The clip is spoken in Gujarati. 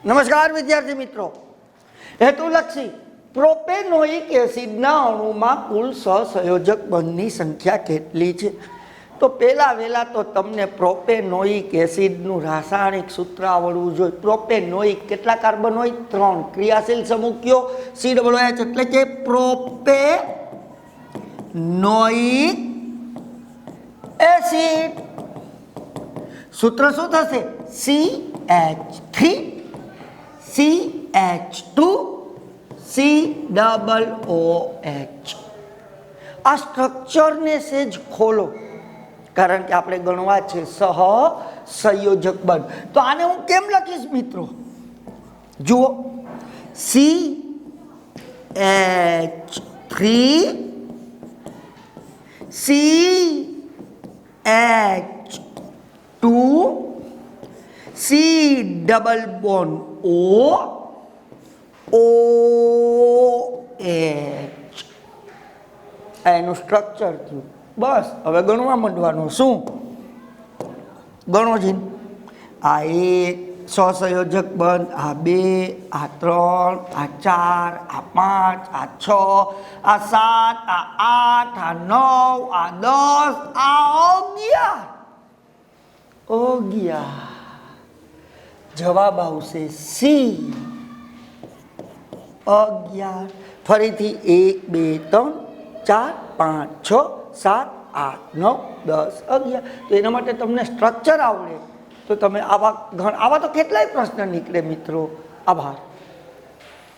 નમસ્કાર વિદ્યાર્થી મિત્રો, હેતુલક્ષી પ્રોપેનોઇક એસિડના અણુમાં કુલ સહસંયોજક બંધની સંખ્યા કેટલી છે? તો પહેલા તો તમને પ્રોપેનોઇક એસિડનું રાસાયણિક સૂત્ર આવડવું જોઈએ. પ્રોપેનોઇક કેટલા કાર્બન હોય? 3. ક્રિયાશીલ સમૂહ કયો? COOH એટલે કે પ્રોપેનોઇક એસિડ. સૂત્ર શું થશે? CH3 CH2 COOH. આ સ્ટ્રક્ચરને સેજ ખોલો, કારણ કે આપણે ગણવા છે સહસંયોજક બંધ. તો આને હું કેમ લખીશ મિત્રો? જુઓ, CH3 CH2 C double bond OH. એનું સ્ટ્રક્ચર થયું. બસ હવે ગણવા માંડવાનું. શું ગણો છે? આ 1 સહસંયોજક બંધ, આ 2, આ 3, આ 4, આ 5, આ 6, આ 7, આ 8, આ 9, આ 10, આ 11. જવાબ આવશે C 11. ફરીથી 1 2 3 4 5 6 7 8 9 10 11. તો એના માટે તમને સ્ટ્રક્ચર આવડે તો તમે આવા તો કેટલાય પ્રશ્ન નીકળે મિત્રો. આભાર.